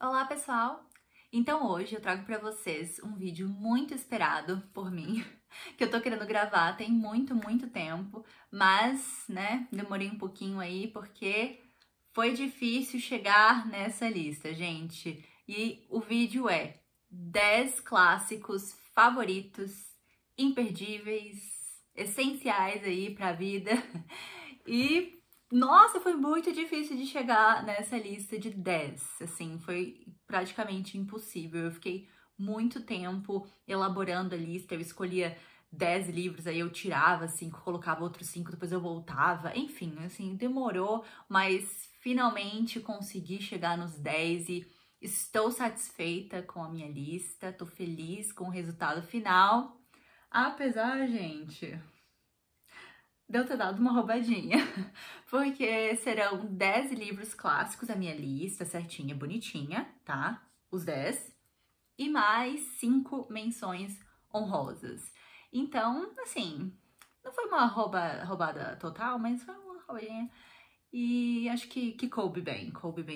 Olá, pessoal! Então hoje eu trago para vocês um vídeo muito esperado por mim, que eu tô querendo gravar tem muito tempo, mas, né, demorei um pouquinho aí porque foi difícil chegar nessa lista, gente. E o vídeo é 10 clássicos favoritos, imperdíveis, essenciais aí pra vida. E nossa, foi muito difícil de chegar nessa lista de 10, assim, foi praticamente impossível. Eu fiquei muito tempo elaborando a lista, eu escolhia 10 livros, aí eu tirava 5, colocava outros 5, depois eu voltava, enfim, assim, demorou, mas finalmente consegui chegar nos 10 e estou satisfeita com a minha lista, tô feliz com o resultado final, apesar, gente, de eu ter dado uma roubadinha, porque serão 10 livros clássicos a minha lista, certinha, bonitinha, tá? Os 10, e mais 5 menções honrosas. Então, assim, não foi uma roubada total, mas foi uma roubadinha. E acho que coube bem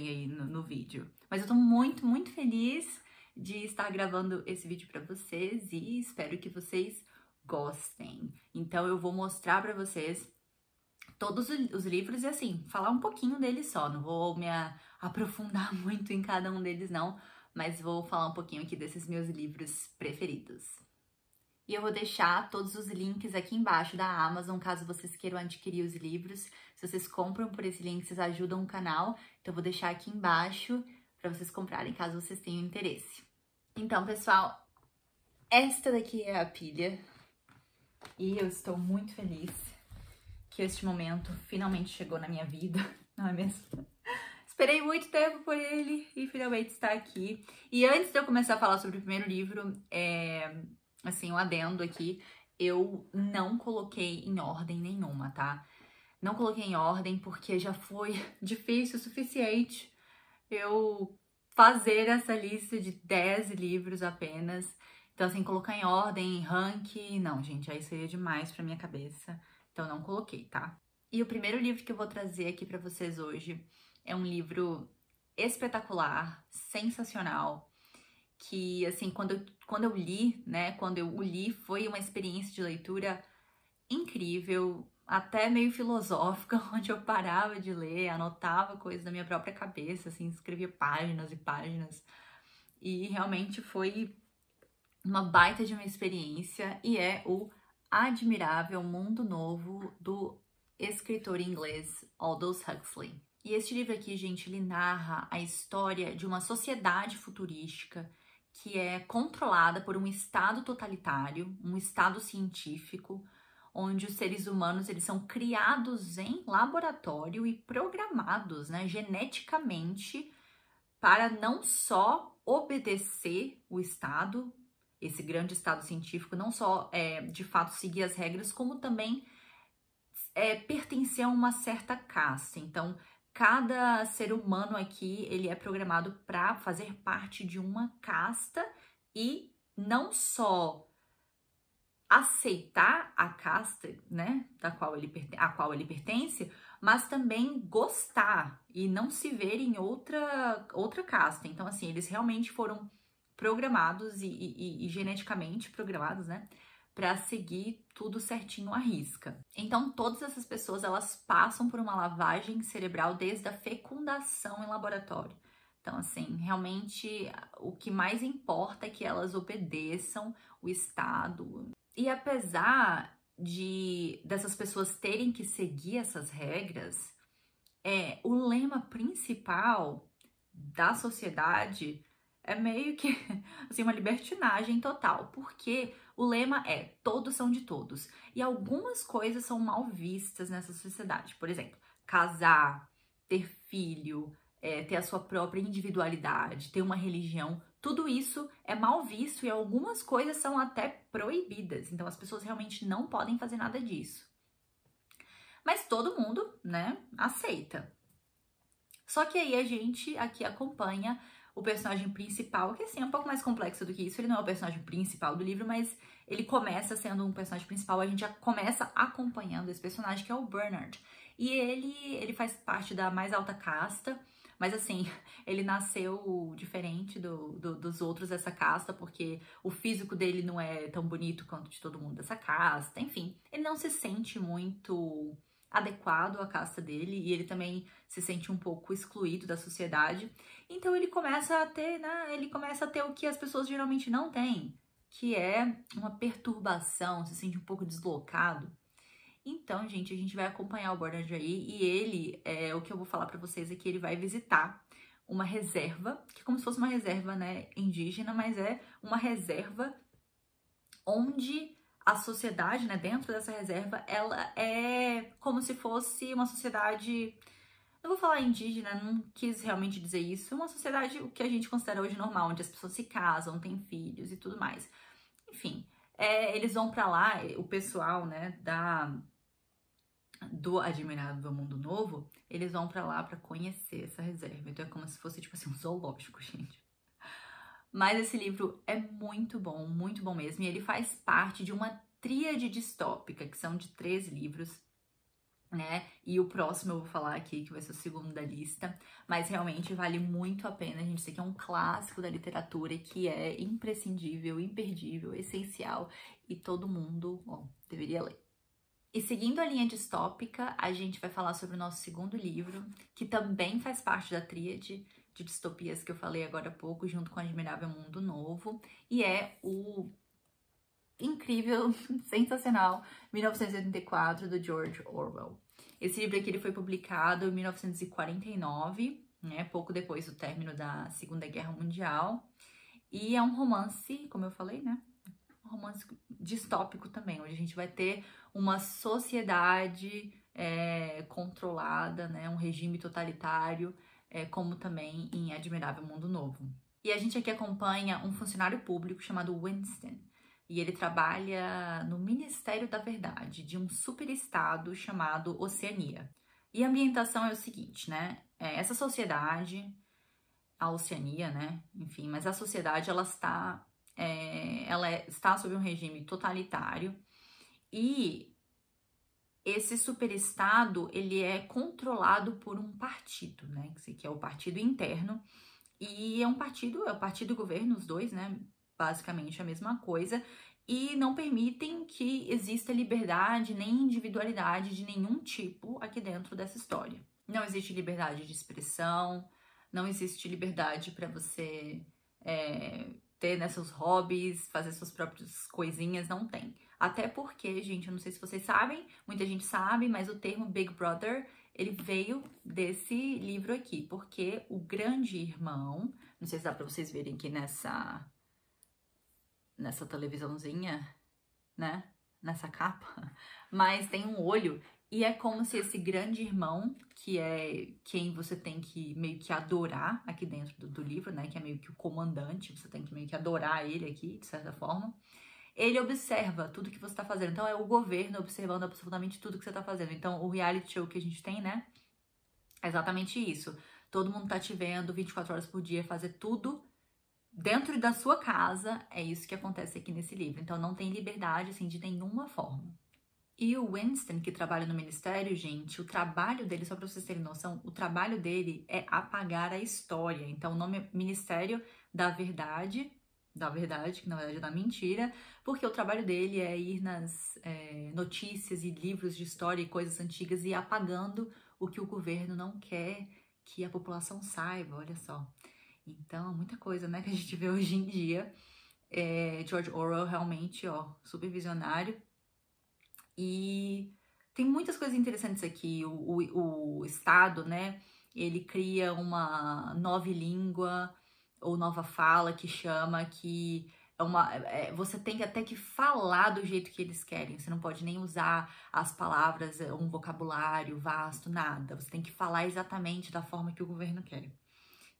aí no vídeo. Mas eu tô muito feliz de estar gravando esse vídeo pra vocês e espero que vocês gostem. Então eu vou mostrar pra vocês todos os livros e assim, falar um pouquinho deles só, não vou me aprofundar muito em cada um deles não, mas vou falar um pouquinho aqui desses meus livros preferidos. E eu vou deixar todos os links aqui embaixo da Amazon, caso vocês queiram adquirir os livros. Se vocês compram por esse link, vocês ajudam o canal, então eu vou deixar aqui embaixo para vocês comprarem, caso vocês tenham interesse. Então, pessoal, esta daqui é a pilha e eu estou muito feliz que este momento finalmente chegou na minha vida, não é mesmo? Esperei muito tempo por ele e finalmente está aqui. E antes de eu começar a falar sobre o primeiro livro, assim, um adendo aqui, eu não coloquei em ordem nenhuma, tá? Não coloquei em ordem porque já foi difícil o suficiente eu fazer essa lista de 10 livros apenas. Então, assim, colocar em ordem, ranking, não, gente, aí seria demais pra minha cabeça. Então, não coloquei, tá? E o primeiro livro que eu vou trazer aqui pra vocês hoje é um livro espetacular, sensacional, que, assim, quando eu li, né, quando eu o li, foi uma experiência de leitura incrível, até meio filosófica, onde eu parava de ler, anotava coisas da minha própria cabeça, assim, escrevia páginas e páginas, e realmente foi uma baita de uma experiência, e é o Admirável Mundo Novo do escritor inglês Aldous Huxley. E este livro aqui, gente, ele narra a história de uma sociedade futurística que é controlada por um estado totalitário, um estado científico, onde os seres humanos eles são criados em laboratório e programados, né, geneticamente para não só obedecer o estado, esse grande estado científico, não só de fato seguir as regras, como também pertencer a uma certa casta. Então, cada ser humano aqui, ele é programado para fazer parte de uma casta e não só aceitar a casta, né, a qual ele pertence, mas também gostar e não se ver em outra casta. Então, assim, eles realmente foram programados e geneticamente programados, né, para seguir tudo certinho à risca. Então, todas essas pessoas, elas passam por uma lavagem cerebral desde a fecundação em laboratório. Então, assim, realmente o que mais importa é que elas obedeçam o Estado. E apesar dessas pessoas terem que seguir essas regras, o lema principal da sociedade é meio que assim, uma libertinagem total, porque o lema é todos são de todos. E algumas coisas são mal vistas nessa sociedade. Por exemplo, casar, ter filho, ter a sua própria individualidade, ter uma religião, tudo isso é mal visto e algumas coisas são até proibidas. Então as pessoas realmente não podem fazer nada disso. Mas todo mundo, né, aceita. Só que aí a gente aqui acompanha o personagem principal, que assim é um pouco mais complexo do que isso. Ele não é o personagem principal do livro, mas ele começa sendo um personagem principal. A gente já começa acompanhando esse personagem, que é o Bernard. E ele faz parte da mais alta casta, Mas assim, ele nasceu diferente dos outros dessa casta, porque o físico dele não é tão bonito quanto de todo mundo dessa casta. Enfim, ele não se sente muito adequado à casta dele e ele também se sente um pouco excluído da sociedade. Então ele começa a ter, né? Ele começa a ter o que as pessoas geralmente não têm, que é uma perturbação, se sente um pouco deslocado. Então, gente, a gente vai acompanhar o Bernard aí e ele, o que eu vou falar pra vocês é que ele vai visitar uma reserva, que é como se fosse uma reserva, né, indígena, mas é uma reserva onde a sociedade, né, dentro dessa reserva, ela é como se fosse uma sociedade, eu vou falar indígena, não quis realmente dizer isso, uma sociedade, o que a gente considera hoje normal, onde as pessoas se casam, têm filhos e tudo mais. Enfim, eles vão pra lá, o pessoal, né, do Admirável Mundo Novo, eles vão pra lá pra conhecer essa reserva. Então é como se fosse, tipo assim, um zoológico, gente. Mas esse livro é muito bom mesmo. E ele faz parte de uma tríade distópica, que são de 3 livros, né? E o próximo eu vou falar aqui, que vai ser o segundo da lista. Mas realmente vale muito a pena, gente. Isso aqui é um clássico da literatura que é imprescindível, imperdível, essencial. E todo mundo, deveria ler. E seguindo a linha distópica, a gente vai falar sobre o nosso segundo livro, que também faz parte da tríade de distopias que eu falei agora há pouco, junto com o Admirável Mundo Novo, e é o incrível, sensacional 1984, do George Orwell. Esse livro aqui ele foi publicado em 1949, né, pouco depois do término da Segunda Guerra Mundial, e é um romance, como eu falei, né, um romance distópico também, onde a gente vai ter uma sociedade controlada, né, um regime totalitário, como também em Admirável Mundo Novo. E a gente aqui acompanha um funcionário público chamado Winston, e ele trabalha no Ministério da Verdade, de um superestado chamado Oceania. E a ambientação é o seguinte, né, essa sociedade, a Oceania, né, enfim, mas a sociedade ela está sob um regime totalitário e esse superestado, ele é controlado por um partido, né, que é o partido interno, e é o partido e o governo, os dois, né, basicamente a mesma coisa, e não permitem que exista liberdade nem individualidade de nenhum tipo aqui dentro dessa história. Não existe liberdade de expressão, não existe liberdade para você ter, né, seus hobbies, fazer suas próprias coisinhas, não tem. Até porque, gente, eu não sei se vocês sabem, muita gente sabe, mas o termo Big Brother, ele veio desse livro aqui, porque o grande irmão, não sei se dá pra vocês verem aqui nessa televisãozinha, né, nessa capa, mas tem um olho e é como se esse grande irmão, que é quem você tem que meio que adorar aqui dentro do livro, né, que é meio que o comandante, você tem que meio que adorar ele aqui, de certa forma, ele observa tudo que você tá fazendo. Então, é o governo observando absolutamente tudo que você tá fazendo. Então, o reality show que a gente tem, né, é exatamente isso. Todo mundo tá te vendo 24 horas por dia, fazer tudo dentro da sua casa. É isso que acontece aqui nesse livro. Então, não tem liberdade, assim, de nenhuma forma. E o Winston, que trabalha no ministério, gente, o trabalho dele, só pra vocês terem noção, o trabalho dele é apagar a história. Então, o nome é Ministério da Verdade, que na verdade é da mentira, porque o trabalho dele é ir nas notícias e livros de história e coisas antigas e apagando o que o governo não quer que a população saiba, olha só. Então, muita coisa, né, que a gente vê hoje em dia. George Orwell realmente, super visionário. E tem muitas coisas interessantes aqui. O Estado, né, ele cria uma nova língua ou nova fala que chama, que você tem até que falar do jeito que eles querem. Você não pode nem usar as palavras, um vocabulário vasto, nada. Você tem que falar exatamente da forma que o governo quer.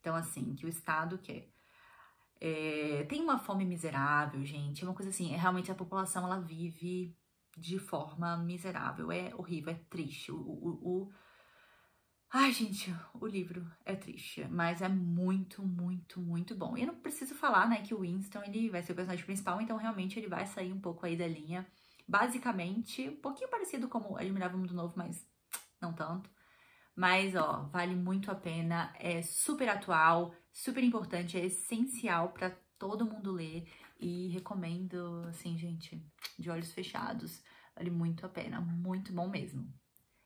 Então, assim, que o Estado quer. Tem uma fome miserável, gente. É uma coisa assim, realmente a população, ela vive de forma miserável. É horrível, é triste. Ai, gente, o livro é triste, mas é muito, muito, muito bom. E eu não preciso falar, né, que o Winston, ele vai ser o personagem principal, então realmente ele vai sair um pouco aí da linha. Basicamente, um pouquinho parecido como Admirável Mundo Novo, mas não tanto. Mas, ó, vale muito a pena, é super atual, super importante, é essencial para todo mundo ler e recomendo, assim, gente, de olhos fechados, vale muito a pena, muito bom mesmo.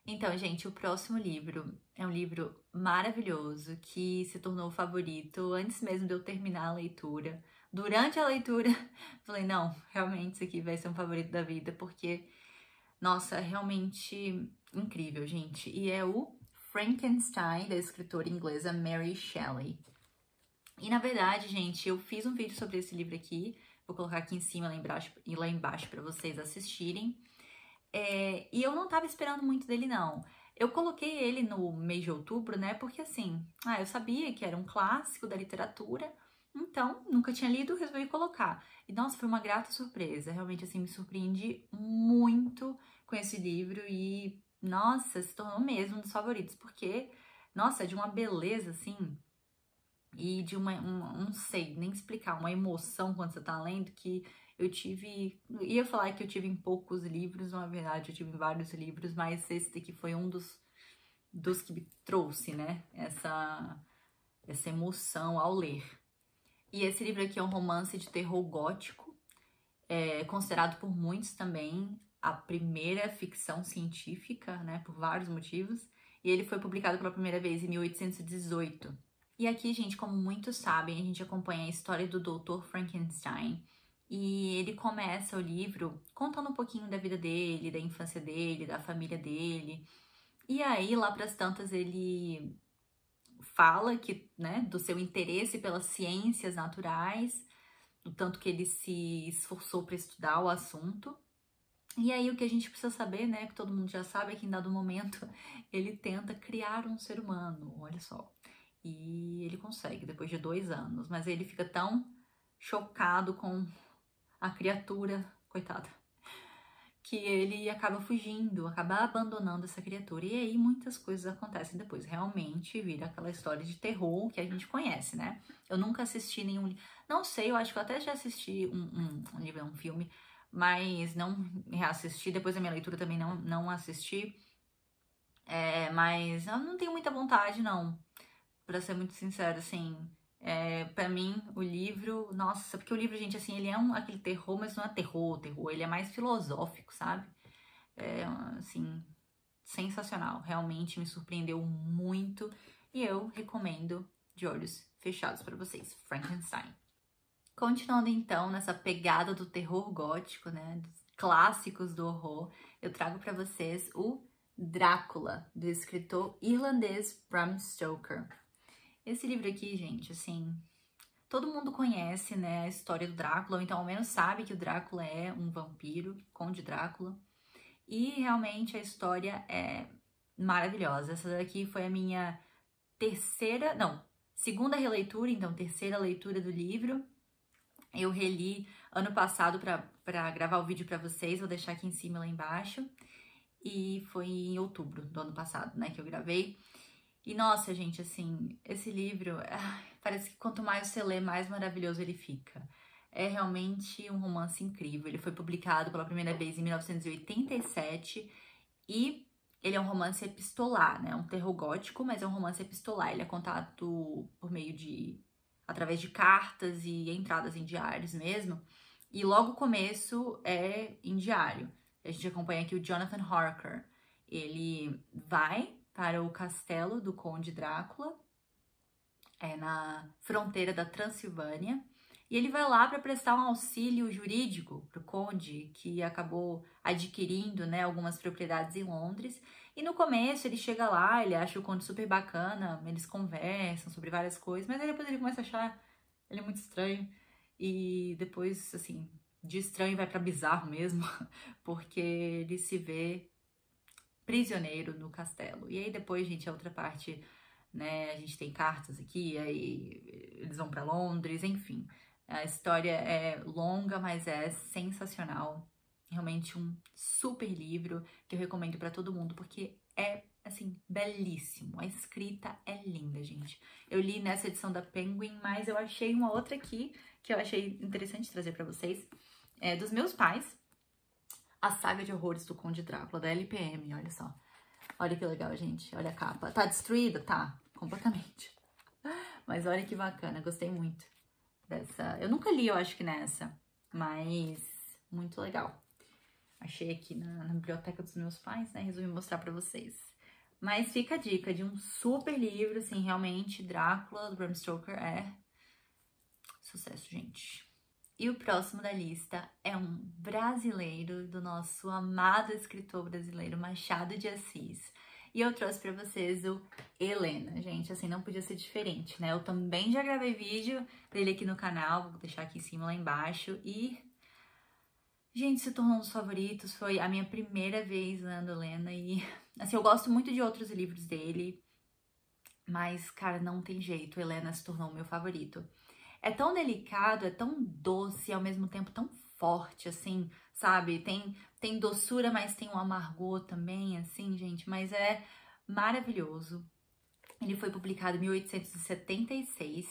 Então, gente, o próximo livro é um livro maravilhoso que se tornou o favorito antes mesmo de eu terminar a leitura. Durante a leitura, falei, não, realmente isso aqui vai ser um favorito da vida, porque, nossa, é realmente incrível, gente. E é o Frankenstein, da escritora inglesa Mary Shelley. E, na verdade, gente, eu fiz um vídeo sobre esse livro aqui, vou colocar aqui em cima e lá embaixo para vocês assistirem. E eu não tava esperando muito dele, não. Eu coloquei ele no mês de outubro, né? Porque assim, eu sabia que era um clássico da literatura, então nunca tinha lido, resolvi colocar. E nossa, foi uma grata surpresa. Realmente, assim, me surpreendi muito com esse livro e, nossa, se tornou mesmo um dos favoritos, porque, nossa, é de uma beleza, assim, e de não sei nem explicar, uma emoção quando você tá lendo que eu tive, ia falar que eu tive em poucos livros, na verdade eu tive em vários livros, mas esse daqui foi um dos que me trouxe, né, essa emoção ao ler. E esse livro aqui é um romance de terror gótico, considerado por muitos também a primeira ficção científica, né, por vários motivos, e ele foi publicado pela primeira vez em 1818. E aqui, gente, como muitos sabem, a gente acompanha a história do Dr. Frankenstein. E ele começa o livro contando um pouquinho da vida dele, da infância dele, da família dele. E aí, lá pras tantas, ele fala que, né, do seu interesse pelas ciências naturais, do tanto que ele se esforçou para estudar o assunto. E aí, o que a gente precisa saber, né, que todo mundo já sabe, é que em dado momento ele tenta criar um ser humano, olha só. E ele consegue, depois de 2 anos. Mas ele fica tão chocado com a criatura, coitada, que ele acaba fugindo, acaba abandonando essa criatura. E aí muitas coisas acontecem depois. Realmente vira aquela história de terror que a gente conhece, né? Eu nunca assisti nenhum... Não sei, eu acho que eu até já assisti um filme, mas não reassisti. Depois da minha leitura também não assisti. Mas eu não tenho muita vontade, não. Pra ser muito sincero, assim, pra mim, o livro, nossa, porque o livro, gente, assim, ele é aquele terror, mas não é terror, ele é mais filosófico, sabe? Assim, sensacional, realmente me surpreendeu muito e eu recomendo de olhos fechados pra vocês, Frankenstein. Continuando então nessa pegada do terror gótico, né, dos clássicos do horror, eu trago pra vocês o Drácula, do escritor irlandês Bram Stoker. Esse livro aqui, gente, assim, todo mundo conhece, né, a história do Drácula, ou então ao menos sabe que o Drácula é um vampiro, Conde Drácula. E realmente a história é maravilhosa. Essa daqui foi a minha segunda releitura, então terceira leitura do livro. Eu reli ano passado para gravar o vídeo para vocês, vou deixar aqui em cima lá embaixo. E foi em outubro do ano passado, né, que eu gravei. E nossa, gente, assim, esse livro, parece que quanto mais você lê, mais maravilhoso ele fica. É realmente um romance incrível. Ele foi publicado pela primeira vez em 1987 e ele é um romance epistolar, né? Um terror gótico, mas é um romance epistolar. Ele é contado através de cartas e entradas em diários mesmo. E logo o começo é em diário. A gente acompanha aqui o Jonathan Harker. Ele vai para o castelo do Conde Drácula, na fronteira da Transilvânia, e ele vai lá para prestar um auxílio jurídico para o Conde, que acabou adquirindo, né, algumas propriedades em Londres. E no começo ele chega lá, ele acha o Conde super bacana, eles conversam sobre várias coisas, mas aí depois ele começa a achar ele muito estranho. E depois, assim, de estranho vai para bizarro mesmo, porque ele se vê prisioneiro no castelo. E aí depois, gente, a outra parte, né, a gente tem cartas aqui, aí eles vão para Londres, enfim. A história é longa, mas é sensacional. Realmente um super livro que eu recomendo para todo mundo, porque é, assim, belíssimo. A escrita é linda, gente. Eu li nessa edição da Penguin, mas eu achei uma outra aqui que eu achei interessante trazer para vocês. Dos meus pais, A Saga de Horrores do Conde Drácula, da LPM, olha só. Olha que legal, gente. Olha a capa. Tá destruída? Tá, completamente. Mas olha que bacana, gostei muito dessa. Eu nunca li, eu acho que nessa, mas muito legal. Achei aqui na biblioteca dos meus pais, né? Resolvi mostrar pra vocês. Mas fica a dica de um super livro, assim, realmente, Drácula, do Bram Stoker, é sucesso, gente. E o próximo da lista é um brasileiro, do nosso amado escritor brasileiro, Machado de Assis. E eu trouxe pra vocês o Helena, gente, assim, não podia ser diferente, né? Eu também já gravei vídeo dele aqui no canal, vou deixar aqui em cima, lá embaixo, e... gente, se tornou um dos favoritos, foi a minha primeira vez lendo Helena e, assim, eu gosto muito de outros livros dele, mas, cara, não tem jeito, Helena se tornou o meu favorito. É tão delicado, é tão doce e ao mesmo tempo tão forte, assim, sabe? Tem doçura, mas tem um amargor também, assim, gente, mas é maravilhoso. Ele foi publicado em 1876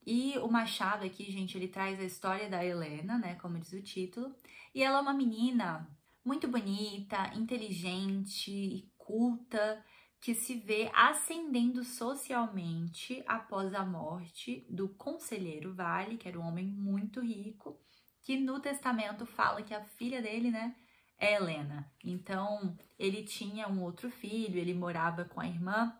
e o Machado aqui, gente, ele traz a história da Helena, né, como diz o título, e ela é uma menina muito bonita, inteligente e culta, que se vê ascendendo socialmente após a morte do conselheiro Vale, que era um homem muito rico, que no testamento fala que a filha dele, né, é Helena. Então, ele tinha um outro filho, ele morava com a irmã,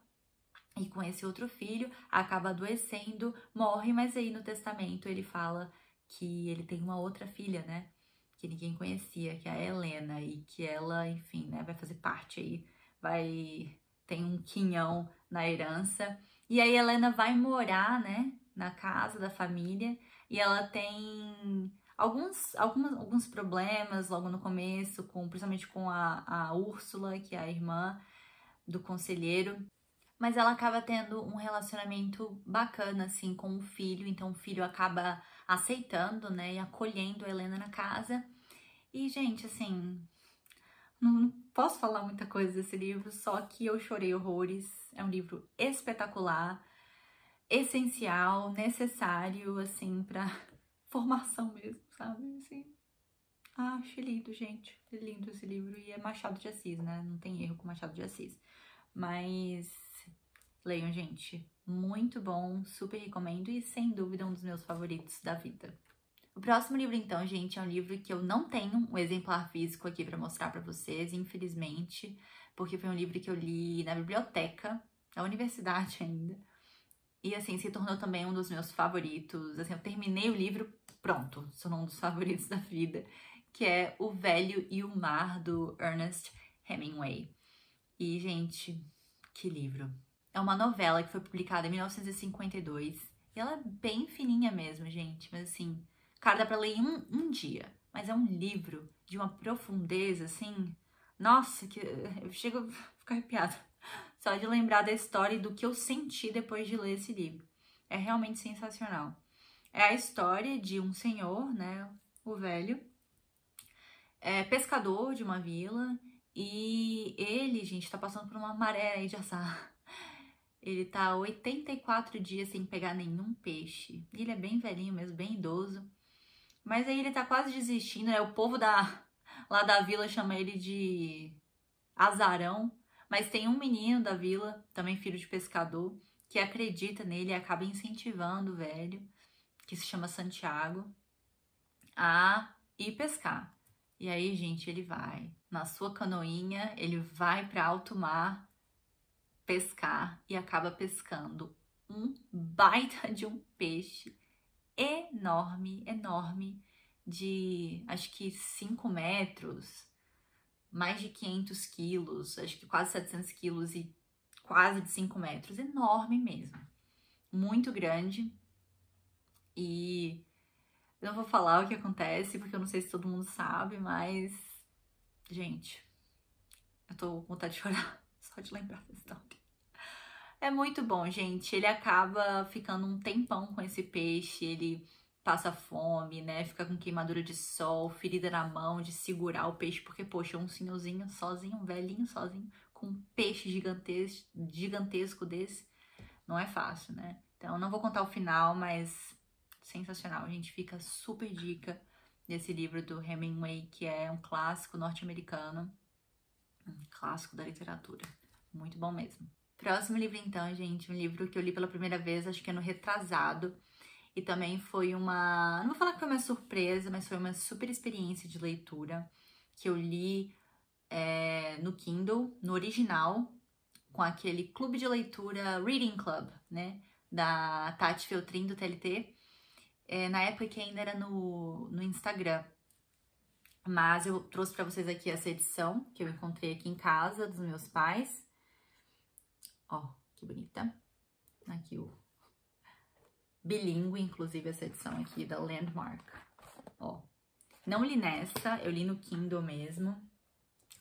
e com esse outro filho, acaba adoecendo, morre, mas aí no testamento ele fala que ele tem uma outra filha, né? Que ninguém conhecia, que é a Helena, e que ela, enfim, né, vai fazer parte aí, tem um quinhão na herança. E aí a Helena vai morar, né, na casa da família, e ela tem alguns problemas logo no começo, principalmente com a Úrsula, que é a irmã do conselheiro. Mas ela acaba tendo um relacionamento bacana, assim, com o filho. Então, o filho acaba aceitando, né, e acolhendo a Helena na casa. E, gente, assim, não posso falar muita coisa desse livro, só que eu chorei horrores. É um livro espetacular, essencial, necessário, assim, pra formação mesmo, sabe? Assim, achei lindo, gente. É lindo esse livro. E é Machado de Assis, né? Não tem erro com Machado de Assis. Mas... leiam, gente. Muito bom, super recomendo e sem dúvida um dos meus favoritos da vida. O próximo livro, então, gente, é um livro que eu não tenho um exemplar físico aqui para mostrar para vocês, infelizmente, porque foi um livro que eu li na biblioteca da universidade ainda. E, assim, se tornou também um dos meus favoritos. Assim, eu terminei o livro, pronto, se tornou um dos favoritos da vida, que é O Velho e o Mar, do Ernest Hemingway. E, gente, que livro! É uma novela que foi publicada em 1952. E ela é bem fininha mesmo, gente. Mas assim, cara, dá pra ler em um dia. Mas é um livro de uma profundeza, assim... nossa, que eu chego a ficar arrepiada. Só de lembrar da história e do que eu senti depois de ler esse livro. É realmente sensacional. É a história de um senhor, né? O velho. É pescador de uma vila. E ele, gente, tá passando por uma maré aí de azar. Ele tá 84 dias sem pegar nenhum peixe. Ele é bem velhinho mesmo, bem idoso. Mas aí ele tá quase desistindo, né? O povo lá da vila chama ele de azarão. Mas tem um menino da vila, também filho de pescador, que acredita nele e acaba incentivando o velho, que se chama Santiago, a ir pescar. E aí, gente, ele vai na sua canoinha, ele vai para alto mar pescar e acaba pescando um baita de um peixe enorme, enorme, de acho que 5 metros, mais de 500 quilos, acho que quase 700 quilos e quase de 5 metros, enorme mesmo, muito grande. E eu não vou falar o que acontece, porque eu não sei se todo mundo sabe, mas, gente, eu tô com vontade de chorar só de lembrar dessa história. É muito bom, gente. Ele acaba ficando um tempão com esse peixe, ele passa fome, né? Fica com queimadura de sol, ferida na mão de segurar o peixe, porque, poxa, um senhorzinho sozinho, um velhinho sozinho, com um peixe gigantesco desse, não é fácil, né? Então, não vou contar o final, mas sensacional. A gente fica super dica desse livro do Hemingway, que é um clássico norte-americano. Um clássico da literatura. Muito bom mesmo. Próximo livro, então, gente, um livro que eu li pela primeira vez, acho que ano retrasado. E também foi uma... Não vou falar que foi uma surpresa, mas foi uma super experiência de leitura. Que eu li no Kindle, no original, com aquele clube de leitura Reading Club, né? Da Tati Feltrin, do TLT. Na época que ainda era no Instagram. Mas eu trouxe pra vocês aqui essa edição, que eu encontrei aqui em casa, dos meus pais. Ó, que bonita. Aqui o bilíngue, inclusive, essa edição aqui da Landmark. Ó, não li nessa, eu li no Kindle mesmo.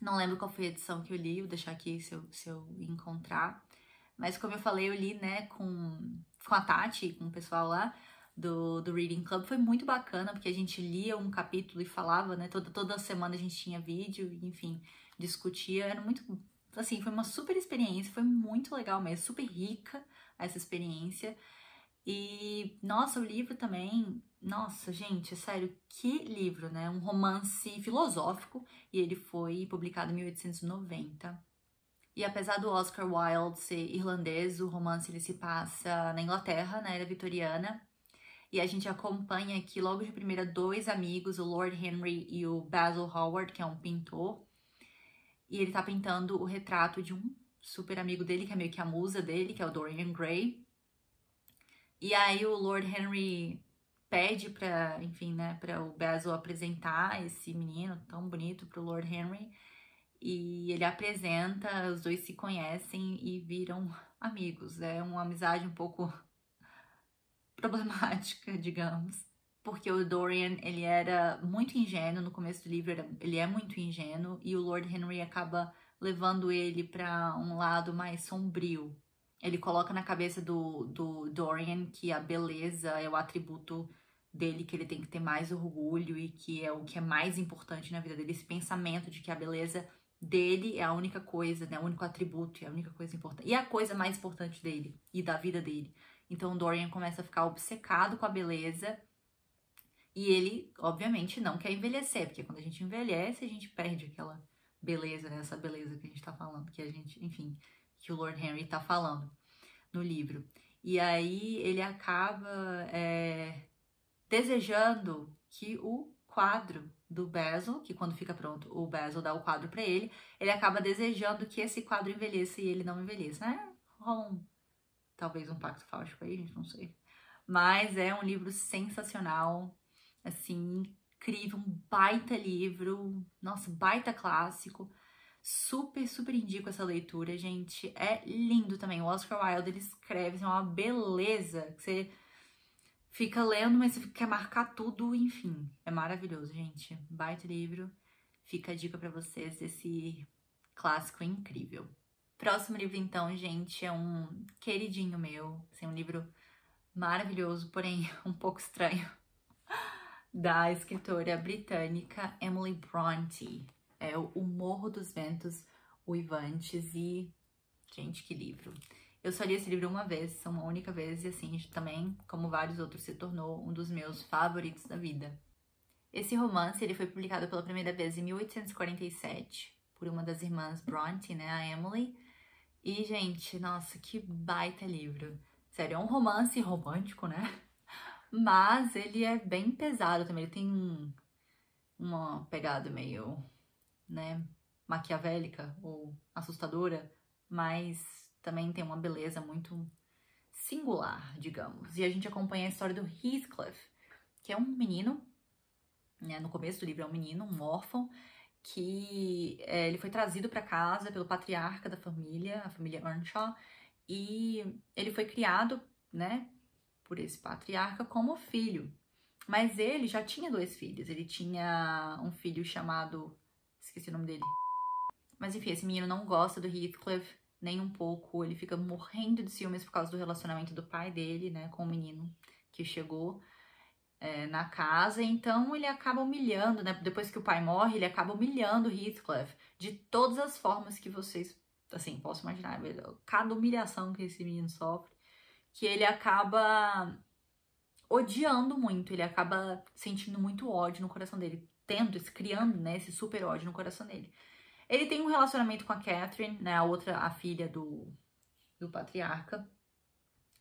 Não lembro qual foi a edição que eu li, vou deixar aqui se eu encontrar. Mas como eu falei, eu li, né, com a Tati, com o pessoal lá do Reading Club. Foi muito bacana, porque a gente lia um capítulo e falava, né, toda semana a gente tinha vídeo, enfim, discutia. Era muito, assim, foi uma super experiência, foi muito legal mesmo, super rica essa experiência. E, nossa, o livro também, nossa, gente, sério, que livro, né? Um romance filosófico, e ele foi publicado em 1890. E apesar do Oscar Wilde ser irlandês, o romance ele se passa na Inglaterra, na era vitoriana. E a gente acompanha aqui, logo de primeira, dois amigos, o Lord Henry e o Basil Hallward, que é um pintor. E ele tá pintando o retrato de um super amigo dele, que é meio que a musa dele, que é o Dorian Gray. E aí o Lord Henry pede pra, enfim, né, pra o Basil apresentar esse menino tão bonito pro Lord Henry. E ele apresenta, os dois se conhecem e viram amigos. É uma amizade um pouco problemática, digamos. Porque o Dorian, ele era muito ingênuo no começo do livro, ele é muito ingênuo. E o Lord Henry acaba levando ele pra um lado mais sombrio. Ele coloca na cabeça do Dorian que a beleza é o atributo dele, que ele tem que ter mais orgulho e que é o que é mais importante na vida dele. Esse pensamento de que a beleza dele é a única coisa, né? O único atributo, é a única coisa importante. E a coisa mais importante dele e da vida dele. Então o Dorian começa a ficar obcecado com a beleza e ele, obviamente, não quer envelhecer, porque quando a gente envelhece, a gente perde aquela beleza, né? Essa beleza que a gente tá falando, que a gente, enfim, que o Lord Henry tá falando no livro. E aí ele acaba desejando que o quadro do Basil, que quando fica pronto o Basil dá o quadro pra ele, ele acaba desejando que esse quadro envelheça e ele não envelheça, né? Talvez um pacto fáustico aí, gente, não sei. Mas é um livro sensacional, assim, incrível, um baita livro, nossa, baita clássico. Super, super indico essa leitura, gente. É lindo também. O Oscar Wilde, ele escreve, assim, é uma beleza que você fica lendo, mas você quer marcar tudo, enfim. É maravilhoso, gente. Baita livro. Fica a dica pra vocês desse clássico incrível. Próximo livro, então, gente, é um queridinho meu. Assim, um livro maravilhoso, porém um pouco estranho. Da escritora britânica Emily Bronte. É o Morro dos Ventos Uivantes e... Gente, que livro. Eu só li esse livro uma vez, uma única vez, e assim, também, como vários outros, se tornou um dos meus favoritos da vida. Esse romance, ele foi publicado pela primeira vez em 1847, por uma das irmãs Bronte, né, a Emily. E, gente, nossa, que baita livro. Sério, é um romance romântico, né? Mas ele é bem pesado também, ele tem uma pegada meio, né, maquiavélica ou assustadora, mas também tem uma beleza muito singular, digamos. E a gente acompanha a história do Heathcliff, que é um menino, né, no começo do livro é um menino, um órfão, que ele foi trazido para casa pelo patriarca da família, a família Earnshaw, e ele foi criado, né, por esse patriarca como filho. Mas ele já tinha dois filhos. Ele tinha um filho chamado... Esqueci o nome dele. Mas enfim, esse menino não gosta do Heathcliff nem um pouco. Ele fica morrendo de ciúmes por causa do relacionamento do pai dele, né, com o menino que chegou na casa. Então ele acaba humilhando, né? Depois que o pai morre, ele acaba humilhando o Heathcliff de todas as formas que vocês, assim, posso imaginar. Cada humilhação que esse menino sofre, que ele acaba odiando muito, ele acaba sentindo muito ódio no coração dele, criando, né, esse super ódio no coração dele. Ele tem um relacionamento com a Catherine, né, a filha do patriarca.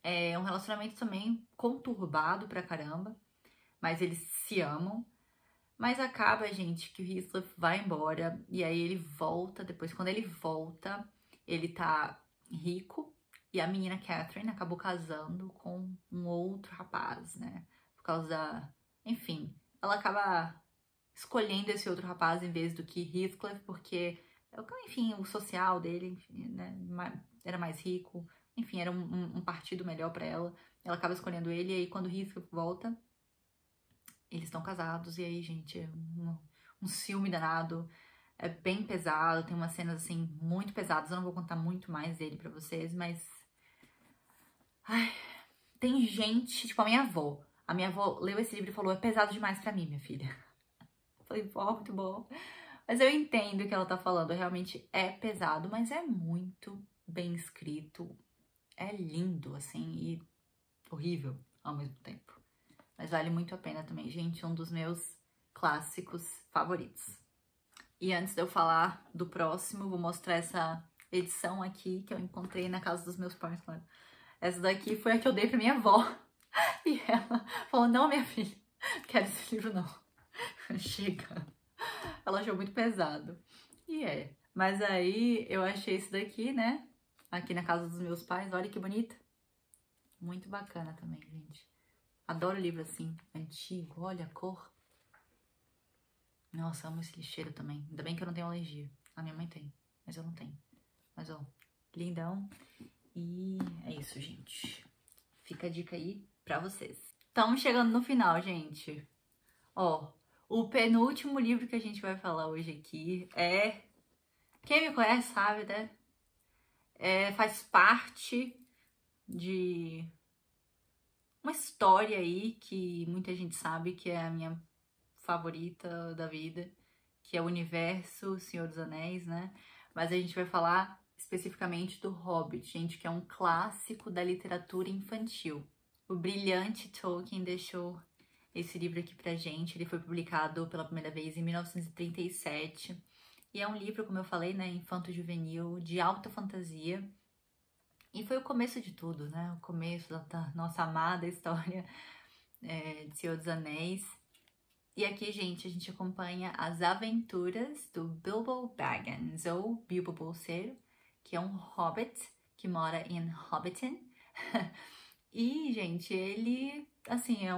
É um relacionamento também conturbado pra caramba, mas eles se amam. Mas acaba, gente, que o Heathcliff vai embora e aí ele volta. Depois, quando ele volta, ele tá rico e a menina Catherine acabou casando com um outro rapaz, né? Por causa da... Enfim, ela acaba escolhendo esse outro rapaz em vez do que Heathcliff, porque, enfim, o social dele, enfim, né, era mais rico. Enfim, era um partido melhor pra ela. Ela acaba escolhendo ele e aí quando o Heathcliff volta, eles estão casados e aí, gente, é um ciúme danado. É bem pesado, tem umas cenas, assim, muito pesadas. Eu não vou contar muito mais dele pra vocês, mas... Ai, tem gente, tipo a minha avó. A minha avó leu esse livro e falou, é pesado demais pra mim, minha filha. Eu falei, vó, muito bom. Mas eu entendo o que ela tá falando, realmente é pesado, mas é muito bem escrito. É lindo, assim, e horrível ao mesmo tempo. Mas vale muito a pena também, gente. Um dos meus clássicos favoritos. E antes de eu falar do próximo, vou mostrar essa edição aqui que eu encontrei na casa dos meus pais, claro. Essa daqui foi a que eu dei pra minha avó. E ela falou, não, minha filha, não quero esse livro não. Chega. Ela achou muito pesado. E é. Mas aí eu achei esse daqui, né? Aqui na casa dos meus pais. Olha que bonito. Muito bacana também, gente. Adoro livro assim, antigo. Olha a cor. Nossa, amo esse lixeiro também. Ainda bem que eu não tenho alergia. A minha mãe tem, mas eu não tenho. Mas, ó, lindão. E é isso, gente. Fica a dica aí pra vocês. Estamos chegando no final, gente. Ó, o penúltimo livro que a gente vai falar hoje aqui é... Quem me conhece sabe, né? Faz parte de uma história aí que muita gente sabe que é a minha favorita da vida, que é o universo Senhor dos Anéis, né? Mas a gente vai falar especificamente do Hobbit, gente, que é um clássico da literatura infantil. O brilhante Tolkien deixou esse livro aqui pra gente. Ele foi publicado pela primeira vez em 1937 e é um livro, como eu falei, né, infanto-juvenil, de alta fantasia. E foi o começo de tudo, né? O começo da nossa amada história de Senhor dos Anéis. E aqui, gente, a gente acompanha as aventuras do Bilbo Baggins, ou Bilbo Bolseiro, que é um hobbit que mora em Hobbiton. E, gente, ele, assim, é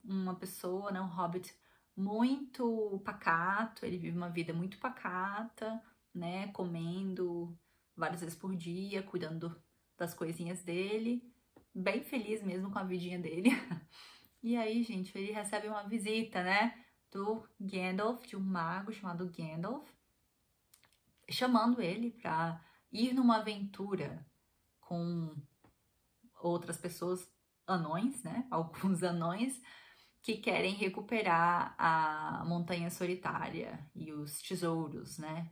uma pessoa, né, um hobbit muito pacato, ele vive uma vida muito pacata, né, comendo várias vezes por dia, cuidando das coisinhas dele, bem feliz mesmo com a vidinha dele. E aí, gente, ele recebe uma visita, né, do Gandalf, de um mago chamado Gandalf, chamando ele pra ir numa aventura com outras pessoas, anões, né, alguns anões, que querem recuperar a Montanha Solitária e os tesouros, né,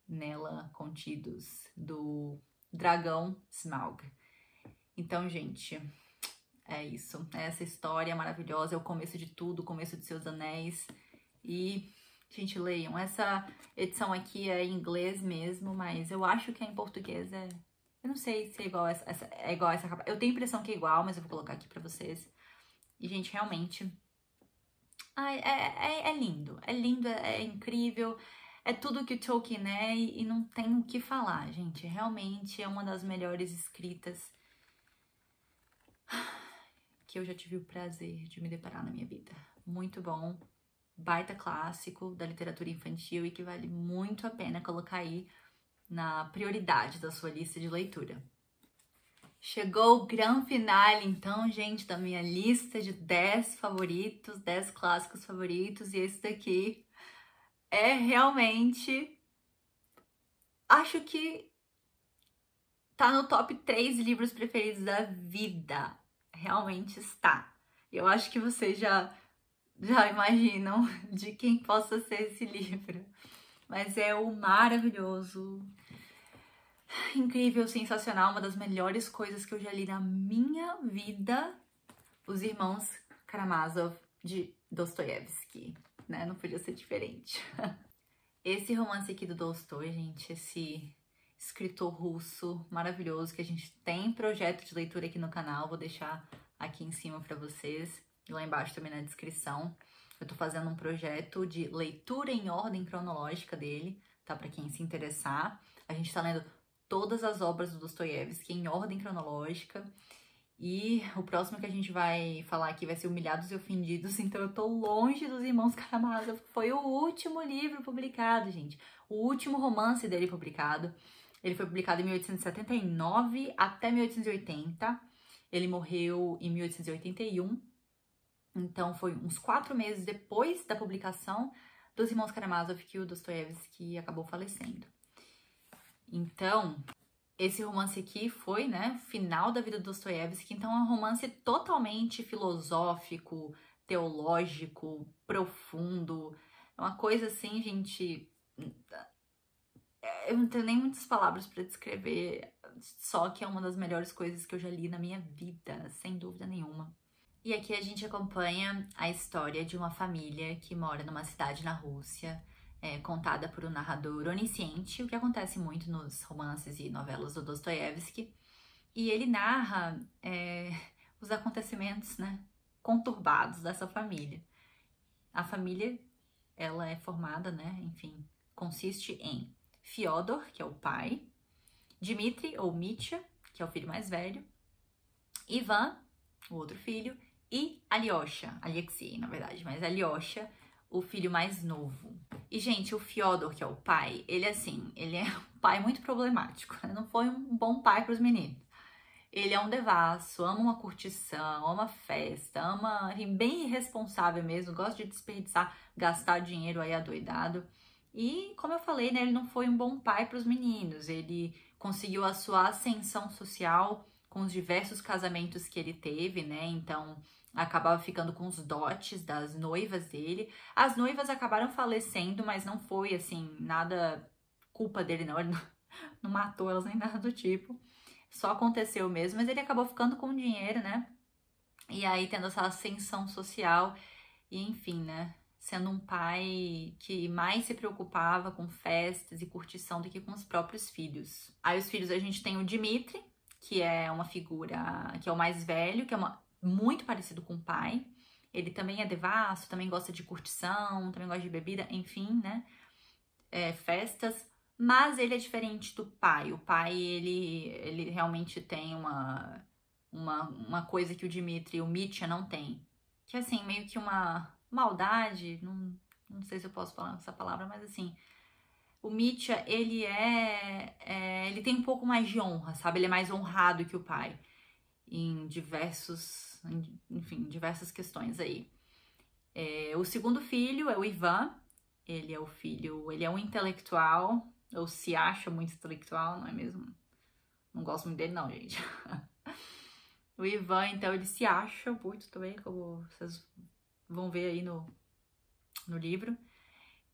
nela contidos do dragão Smaug. Então, gente... É isso, essa história maravilhosa, é o começo de tudo, o começo de Seus Anéis. E, gente, leiam. Essa edição aqui é em inglês mesmo, mas eu acho que é em português. Eu não sei se é igual essa capa. Eu tenho a impressão que é igual, mas eu vou colocar aqui pra vocês. E, gente, realmente... Ai, é lindo, é incrível. É tudo que o Tolkien é e não tem o que falar, gente. Realmente é uma das melhores escritas que eu já tive o prazer de me deparar na minha vida. Muito bom, baita clássico da literatura infantil e que vale muito a pena colocar aí na prioridade da sua lista de leitura. Chegou o grande finale, então, gente, da minha lista de 10 favoritos, 10 clássicos favoritos, e esse daqui é realmente... Acho que tá no top 3 livros preferidos da vida. Realmente está. Eu acho que vocês já imaginam de quem possa ser esse livro. Mas é o maravilhoso, incrível, sensacional, uma das melhores coisas que eu já li na minha vida, Os Irmãos Karamazov, de Dostoiévski, né? Não podia ser diferente. Esse romance aqui do Tolstói, gente, esse escritor russo maravilhoso que a gente tem projeto de leitura aqui no canal, vou deixar aqui em cima pra vocês e lá embaixo também na descrição. Eu tô fazendo um projeto de leitura em ordem cronológica dele, tá? Pra quem se interessar. A gente tá lendo todas as obras do Dostoiévski em ordem cronológica. E o próximo que a gente vai falar aqui vai ser Humilhados e Ofendidos, então eu tô longe dos Irmãos Karamazov. Foi o último livro publicado, gente. O último romance dele publicado. Ele foi publicado em 1879 até 1880. Ele morreu em 1881. Então foi uns 4 meses depois da publicação dos Irmãos Karamazov que o Dostoiévski acabou falecendo. Então, esse romance aqui foi, né, final da vida do Dostoiévski, então é um romance totalmente filosófico, teológico, profundo. É uma coisa assim, gente, eu não tenho nem muitas palavras para descrever, só que é uma das melhores coisas que eu já li na minha vida, sem dúvida nenhuma. E aqui a gente acompanha a história de uma família que mora numa cidade na Rússia, contada por um narrador onisciente, o que acontece muito nos romances e novelas do Dostoiévski. E ele narra os acontecimentos, né, conturbados dessa família. A família, ela é formada, né, enfim, consiste em Fyodor, que é o pai, Dmitri, ou Mitya, que é o filho mais velho, Ivan, o outro filho, e Alyosha, Alexei, na verdade, mas Alyosha, o filho mais novo. E, gente, o Fyodor, que é o pai, ele é um pai muito problemático. Não foi um bom pai para os meninos. Ele é um devasso, ama uma curtição, ama festa, ama, bem irresponsável mesmo, gosta de desperdiçar, gastar dinheiro aí adoidado. E, como eu falei, né, ele não foi um bom pai para os meninos. Ele conseguiu a sua ascensão social com os diversos casamentos que ele teve, né? Então, acabava ficando com os dotes das noivas dele. As noivas acabaram falecendo, mas não foi, assim, nada culpa dele, não. Ele não matou elas nem nada do tipo. Só aconteceu mesmo, mas ele acabou ficando com dinheiro, né? E aí, tendo essa ascensão social e, enfim, né? Sendo um pai que mais se preocupava com festas e curtição do que com os próprios filhos. Aí, os filhos, a gente tem o Dmitri, que é uma figura, que é o mais velho, que é muito parecido com o pai. Ele também é devasso, também gosta de curtição, também gosta de bebida, enfim, né? Festas. Mas ele é diferente do pai. O pai, ele realmente tem uma coisa que o Dmitri e o Mitya não tem. Que é, assim, meio que uma maldade, não sei se eu posso falar essa palavra, mas assim... O Mitya, ele tem um pouco mais de honra, sabe? Ele é mais honrado que o pai em diversas questões aí. O segundo filho é o Ivan, ele é um intelectual, ou se acha muito intelectual, não é mesmo? Não gosto muito dele não, gente. O Ivan, então, ele se acha muito também, como vocês vão ver aí no livro.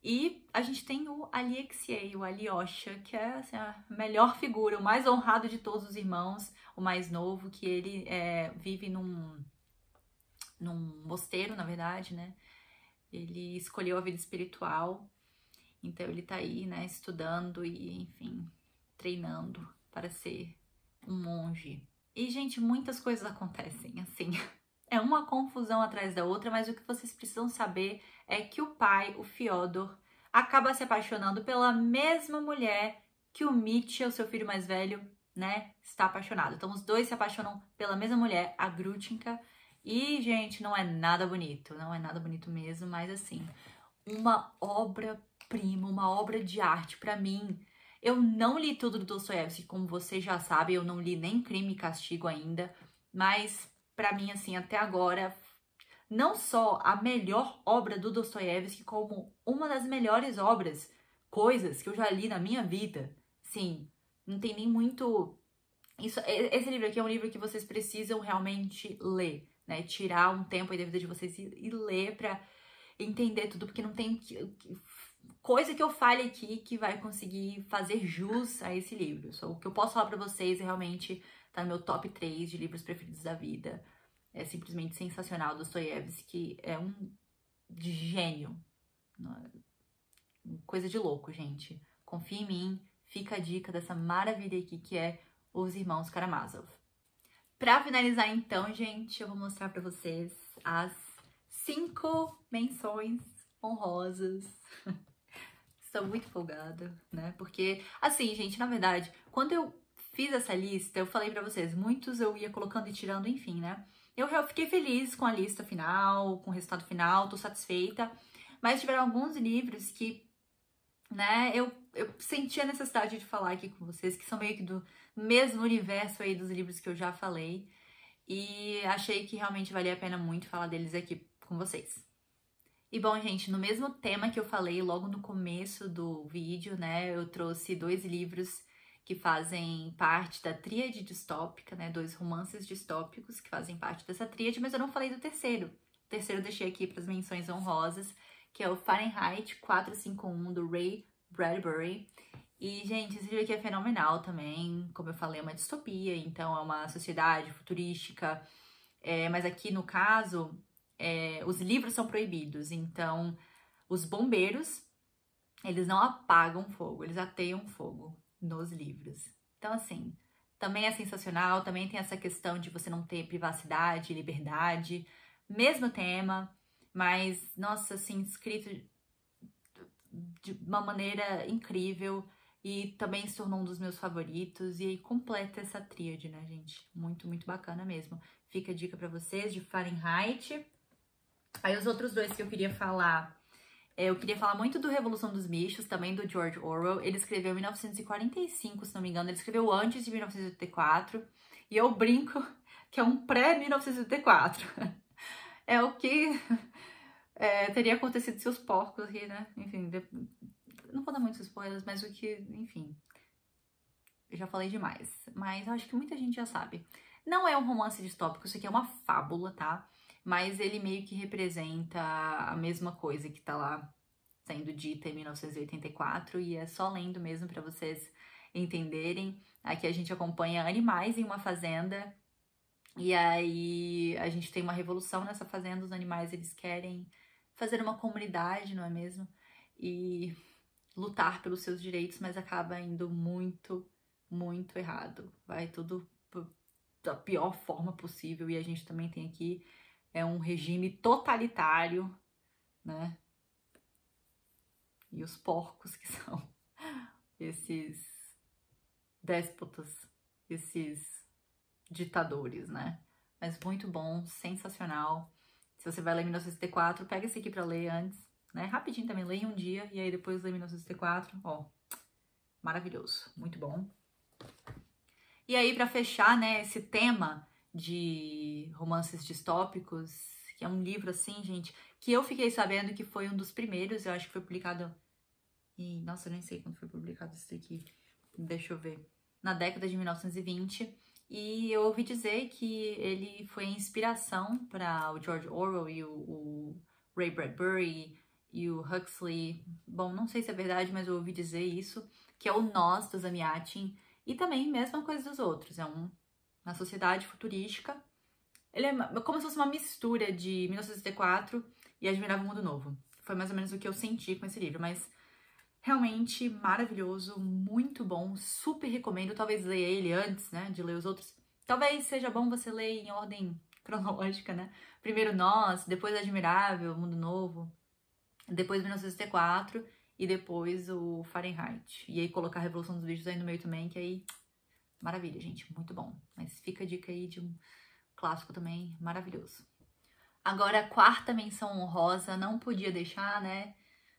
E a gente tem o Alexei, o Alyosha, que é assim, a melhor figura, o mais honrado de todos os irmãos, o mais novo, que ele vive num mosteiro, na verdade, né? Ele escolheu a vida espiritual, então ele tá aí, né, estudando e, enfim, treinando para ser um monge. E, gente, muitas coisas acontecem, assim... É uma confusão atrás da outra, mas o que vocês precisam saber é que o pai, o Fyodor, acaba se apaixonando pela mesma mulher que o Mitya, o seu filho mais velho, né, está apaixonado. Então, os dois se apaixonam pela mesma mulher, a Grutinka. E, gente, não é nada bonito mesmo, mas assim, uma obra-prima, uma obra de arte para mim. Eu não li tudo do Dostoiévski, como vocês já sabem, eu não li nem Crime e Castigo ainda, mas... Pra mim, assim, até agora, não só a melhor obra do Dostoiévski, como uma das melhores coisas que eu já li na minha vida. Sim, não tem nem muito... Esse livro aqui é um livro que vocês precisam realmente ler, né? Tirar um tempo aí da vida de vocês e ler pra entender tudo, porque não tem coisa que eu fale aqui que vai conseguir fazer jus a esse livro. Só o que eu posso falar pra vocês é realmente... Tá no meu top 3 de livros preferidos da vida. É simplesmente sensacional. Dostoiévski é um gênio. coisa de louco, gente. Confia em mim, fica a dica dessa maravilha aqui que é Os Irmãos Karamazov. Pra finalizar então, gente, eu vou mostrar pra vocês as 5 menções honrosas. Estou muito empolgada, né? Porque, assim, gente, na verdade, quando eu fiz essa lista, eu falei pra vocês, muitos eu ia colocando e tirando, enfim, né? Eu fiquei feliz com a lista final, com o resultado final, tô satisfeita. Mas tiveram alguns livros que, né, eu senti a necessidade de falar aqui com vocês, que são meio que do mesmo universo aí dos livros que eu já falei. E achei que realmente valia a pena muito falar deles aqui com vocês. E bom, gente, no mesmo tema que eu falei logo no começo do vídeo, né, eu trouxe 2 livros que fazem parte da tríade distópica, né, 2 romances distópicos que fazem parte dessa tríade, mas eu não falei do terceiro. O terceiro eu deixei aqui para as menções honrosas, que é o Fahrenheit 451, do Ray Bradbury. E, gente, esse livro aqui é fenomenal também, como eu falei, é uma distopia, então é uma sociedade futurística, mas aqui no caso, os livros são proibidos, então os bombeiros, eles não apagam fogo, eles ateiam fogo nos livros. Então, assim, também é sensacional, também tem essa questão de você não ter privacidade, liberdade, mesmo tema, mas, nossa, assim, escrito de uma maneira incrível e também se tornou um dos meus favoritos e aí completa essa tríade, né, gente? Muito, muito bacana mesmo. Fica a dica pra vocês de Fahrenheit. Aí os outros 2 que eu queria falar muito do Revolução dos Bichos, também do George Orwell. Ele escreveu em 1945, se não me engano. Ele escreveu antes de 1984. E eu brinco que é um pré-1984. É o que teria acontecido se os porcos aqui, né? Enfim, não vou dar muitos spoilers, mas o que, enfim, eu já falei demais. Mas eu acho que muita gente já sabe. Não é um romance distópico, isso aqui é uma fábula, tá? Mas ele meio que representa a mesma coisa que tá lá sendo dita em 1984 e é só lendo mesmo para vocês entenderem. Aqui a gente acompanha animais em uma fazenda e aí a gente tem uma revolução nessa fazenda, os animais eles querem fazer uma comunidade, não é mesmo? E lutar pelos seus direitos, mas acaba indo muito, muito errado. Vai tudo da pior forma possível e a gente também tem aqui um regime totalitário, né? E os porcos que são esses déspotas, esses ditadores, né? Mas muito bom, sensacional. Se você vai ler 1964, pega esse aqui pra ler antes, né? Rapidinho também, leia um dia e aí depois lê 1964. Ó, maravilhoso, muito bom. E aí, pra fechar, né, esse tema de romances distópicos, que é um livro assim, gente, que eu fiquei sabendo que foi um dos primeiros, eu acho que foi publicado... nossa, eu nem sei quando foi publicado isso aqui. Deixa eu ver. Na década de 1920. E eu ouvi dizer que ele foi a inspiração para o George Orwell e o Ray Bradbury e o Huxley. Bom, não sei se é verdade, mas eu ouvi dizer isso, que é o Nós, do Zamyatin. E também, mesma coisa dos outros, é uma sociedade futurística. Ele é como se fosse uma mistura de 1964 e Admirável Mundo Novo. Foi mais ou menos o que eu senti com esse livro, mas realmente maravilhoso, muito bom, super recomendo. Talvez leia ele antes, né, de ler os outros. Talvez seja bom você ler em ordem cronológica, né? Primeiro Nós, depois Admirável Mundo Novo, depois 1964 e depois o Fahrenheit. E aí colocar a Revolução dos Bichos aí no meio também, que aí... Maravilha, gente, muito bom. Mas fica a dica aí de um clássico também maravilhoso. Agora, a 4ª menção honrosa, não podia deixar, né?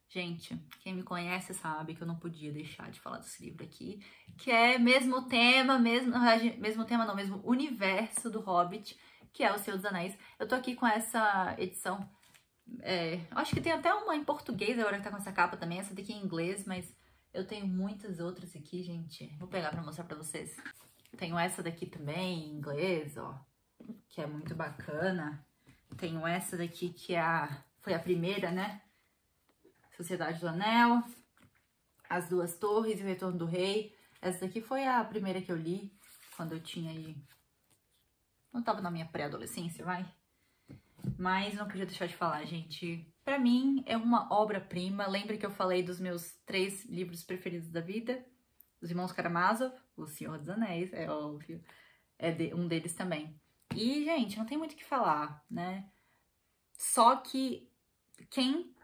Gente, quem me conhece sabe que eu não podia deixar de falar desse livro aqui, que é mesmo tema, mesmo universo do Hobbit, que é O Senhor dos Anéis. Eu tô aqui com essa edição, acho que tem até uma em português agora que tá com essa capa também, essa daqui em inglês, mas eu tenho muitas outras aqui, gente. Vou pegar pra mostrar pra vocês. Tenho essa daqui também em inglês, ó, que é muito bacana. Tenho essa daqui que foi a primeira, né? Sociedade do Anel, As Duas Torres e O Retorno do Rei. Essa daqui foi a primeira que eu li quando eu tinha aí... Não tava na minha pré-adolescência, vai? Mas não podia deixar de falar, gente. Pra mim, é uma obra-prima. Lembra que eu falei dos meus 3 livros preferidos da vida? Os Irmãos Karamazov, O Senhor dos Anéis, é óbvio. Um deles também. E, gente, não tem muito o que falar, né? Só que quem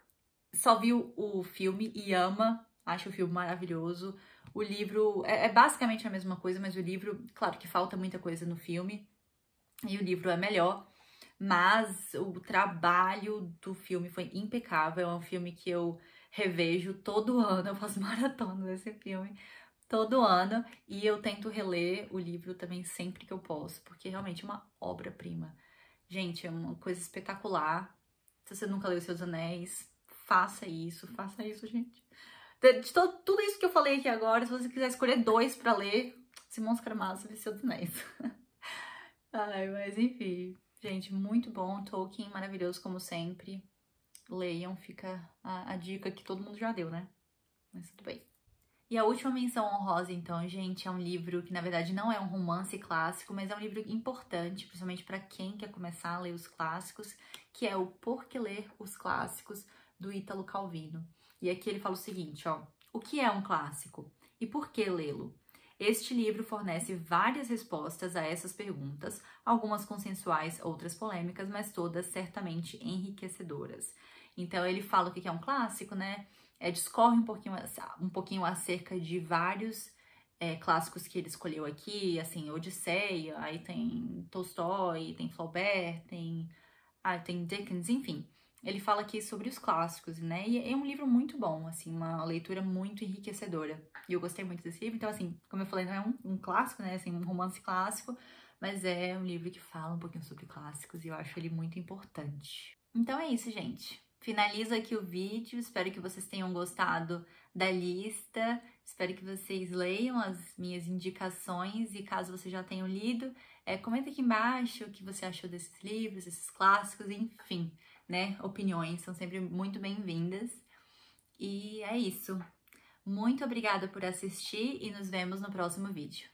só viu o filme e ama, acha o filme maravilhoso. O livro é basicamente a mesma coisa, mas o livro, claro que falta muita coisa no filme. E o livro é melhor. Mas o trabalho do filme foi impecável. É um filme que eu revejo todo ano. Eu faço maratona desse filme todo ano. E eu tento reler o livro também sempre que eu posso, porque realmente é uma obra-prima. Gente, é uma coisa espetacular. Se você nunca leu Seus Anéis, faça isso, gente. De tudo isso que eu falei aqui agora, se você quiser escolher 2 pra ler, Irmãos Karamazov e Seus Anéis. Ai, mas enfim. Gente, muito bom. Tolkien maravilhoso como sempre. Leiam, fica a dica que todo mundo já deu, né? Mas tudo bem. E a última menção honrosa, então, gente, é um livro que, na verdade, não é um romance clássico, mas é um livro importante, principalmente para quem quer começar a ler os clássicos, que é o Por que Ler os Clássicos, do Ítalo Calvino. E aqui ele fala o seguinte, ó. O que é um clássico? E por que lê-lo? Este livro fornece várias respostas a essas perguntas, algumas consensuais, outras polêmicas, mas todas certamente enriquecedoras. Então ele fala o que é um clássico, né? Discorre um pouquinho acerca de vários clássicos que ele escolheu aqui, assim, Odisseia, aí tem Tolstói, tem Flaubert, tem Dickens, enfim. Ele fala aqui sobre os clássicos, né? E é um livro muito bom, assim, uma leitura muito enriquecedora. E eu gostei muito desse livro. Então, assim, como eu falei, não é um clássico, né? Assim, um romance clássico, mas é um livro que fala um pouquinho sobre clássicos e eu acho ele muito importante. Então é isso, gente. Finalizo aqui o vídeo. Espero que vocês tenham gostado da lista. Espero que vocês leiam as minhas indicações e caso você já tenha lido, comenta aqui embaixo o que você achou desses livros, desses clássicos, enfim, né? Opiniões são sempre muito bem-vindas. E é isso. Muito obrigada por assistir e nos vemos no próximo vídeo.